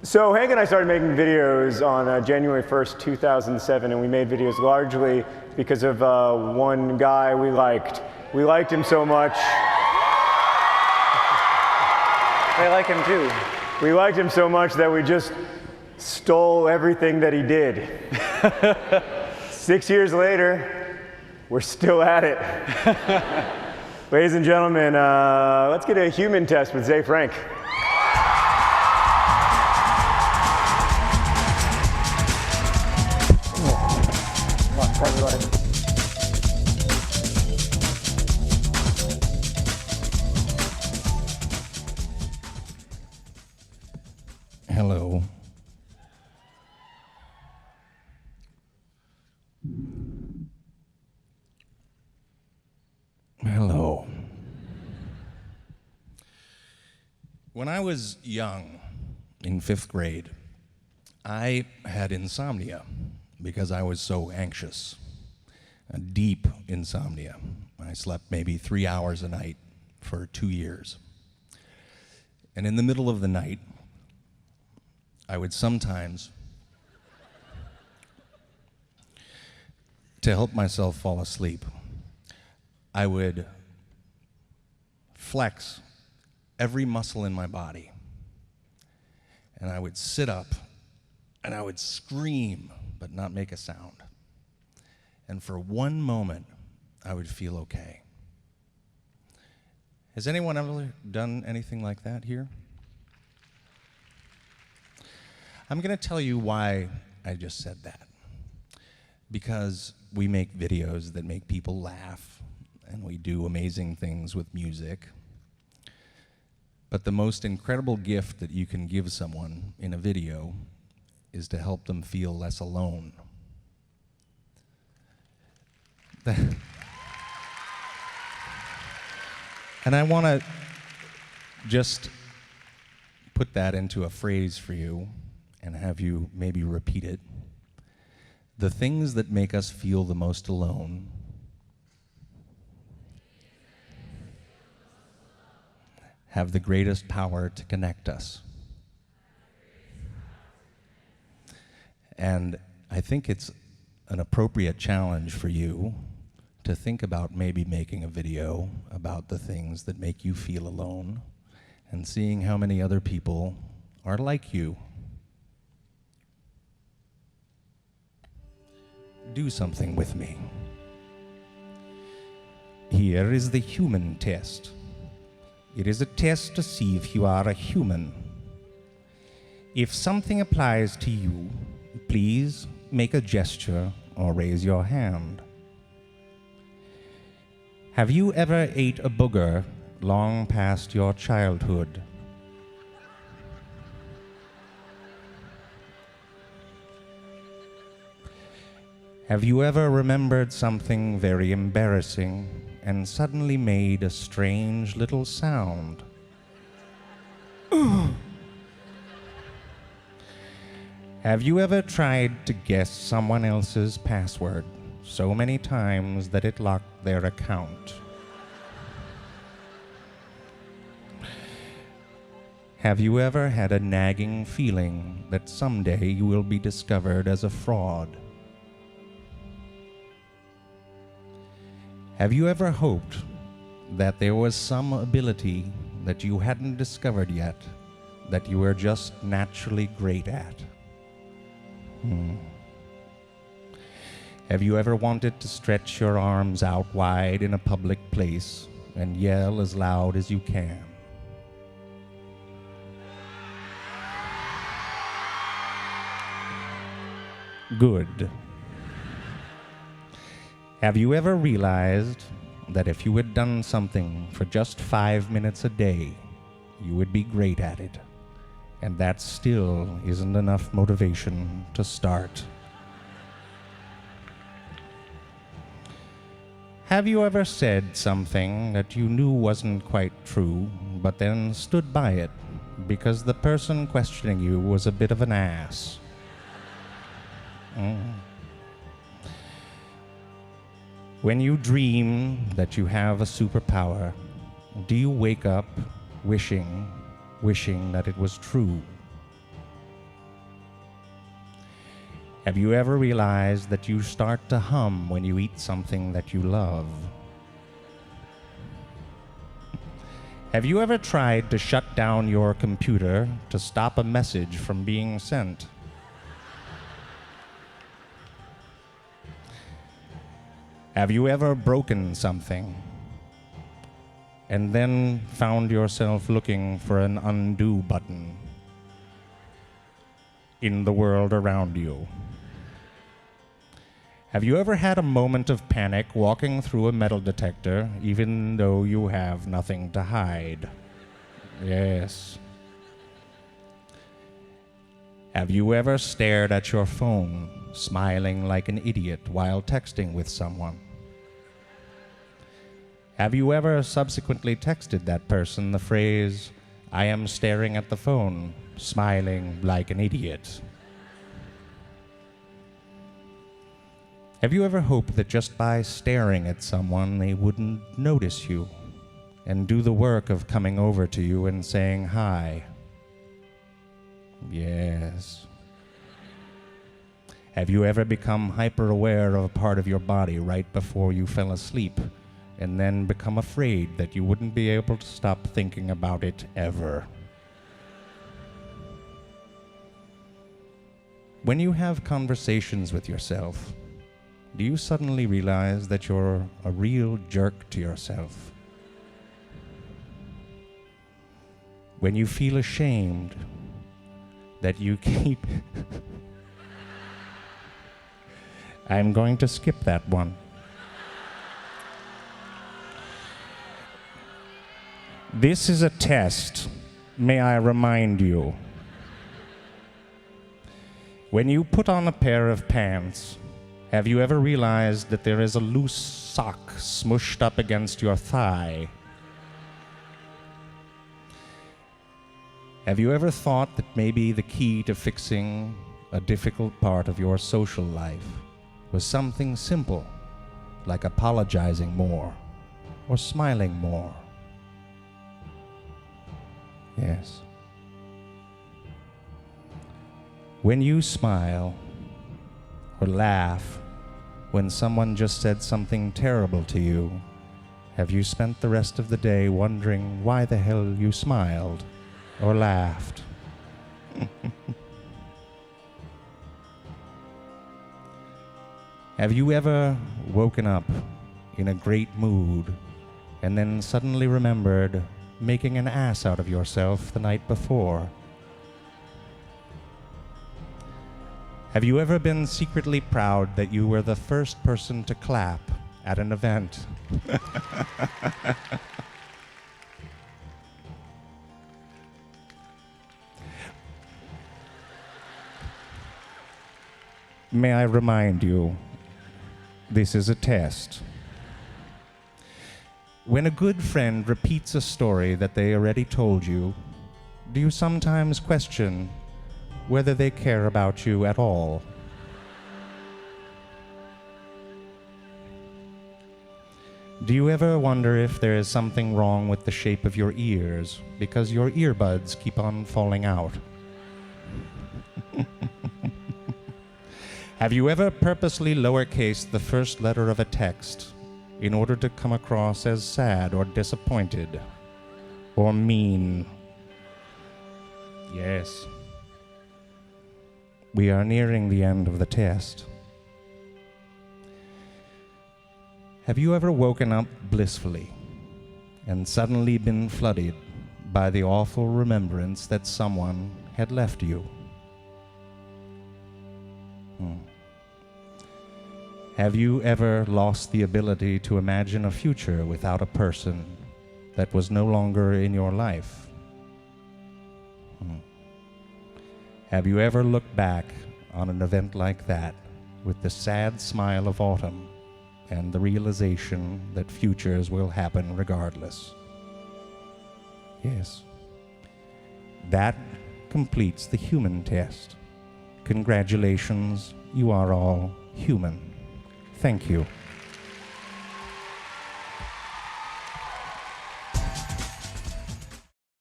So Hank and I started making videos on January 1st, 2007, and we made videos largely because of one guy we liked. We liked him so much. They like him too. We liked him so much that we just stole everything that he did. 6 years later, we're still at it. Ladies and gentlemen, let's get a human test with ZeFrank. Hello. Hello. When I was young, in 5th grade, I had insomnia because I was so anxious. A deep insomnia. I slept maybe 3 hours a night for 2 years. And in the middle of the night, I would sometimes, to help myself fall asleep, I would flex every muscle in my body. And I would sit up and I would scream, but not make a sound. And for one moment, I would feel okay. Has anyone ever done anything like that here? I'm going to tell you why I just said that. Because we make videos that make people laugh, and we do amazing things with music. But the most incredible gift that you can give someone in a video is to help them feel less alone. And I want to just put that into a phrase for you and have you maybe repeat it. The things that make us feel the most alone have the greatest power to connect us. And I think it's an appropriate challenge for you to think about maybe making a video about the things that make you feel alone and seeing how many other people are like you. Do something with me. Here is the human test. It is a test to see if you are a human. If something applies to you, please make a gesture or raise your hand. Have you ever ate a booger long past your childhood? Have you ever remembered something very embarrassing and suddenly made a strange little sound? Have you ever tried to guess someone else's password so many times that it locked their account? Have you ever had a nagging feeling that someday you will be discovered as a fraud? Have you ever hoped that there was some ability that you hadn't discovered yet that you were just naturally great at? Have you ever wanted to stretch your arms out wide in a public place and yell as loud as you can? Good. Have you ever realized that if you had done something for just 5 minutes a day, you would be great at it, and that still isn't enough motivation to start? Have you ever said something that you knew wasn't quite true, but then stood by it because the person questioning you was a bit of an ass? When you dream that you have a superpower, do you wake up wishing that it was true? Have you ever realized that you start to hum when you eat something that you love? Have you ever tried to shut down your computer to stop a message from being sent? Have you ever broken something and then found yourself looking for an undo button in the world around you? Have you ever had a moment of panic walking through a metal detector even though you have nothing to hide? Yes. Have you ever stared at your phone, smiling like an idiot while texting with someone? Have you ever subsequently texted that person the phrase, "I am staring at the phone, smiling like an idiot"? Have you ever hoped that just by staring at someone they wouldn't notice you and do the work of coming over to you and saying hi? Yes. Have you ever become hyper-aware of a part of your body right before you fell asleep and then become afraid that you wouldn't be able to stop thinking about it ever? When you have conversations with yourself, do you suddenly realize that you're a real jerk to yourself? When you feel ashamed that you keep... I'm going to skip that one. This is a test, may I remind you. When you put on a pair of pants, have you ever realized that there is a loose sock smushed up against your thigh? Have you ever thought that maybe the key to fixing a difficult part of your social life was something simple, like apologizing more or smiling more? Yes. When you smile or laugh when someone just said something terrible to you, have you spent the rest of the day wondering why the hell you smiled or laughed? Have you ever woken up in a great mood and then suddenly remembered making an ass out of yourself the night before? Have you ever been secretly proud that you were the first person to clap at an event? May I remind you, this is a test. When a good friend repeats a story that they already told you, do you sometimes question whether they care about you at all? Do you ever wonder if there is something wrong with the shape of your ears because your earbuds keep on falling out? Have you ever purposely lowercased the first letter of a text in order to come across as sad or disappointed or mean? Yes. We are nearing the end of the test. Have you ever woken up blissfully and suddenly been flooded by the awful remembrance that someone had left you? Have you ever lost the ability to imagine a future without a person that was no longer in your life? Have you ever looked back on an event like that with the sad smile of autumn and the realization that futures will happen regardless? Yes. That completes the human test. Congratulations, you are all human. Thank you.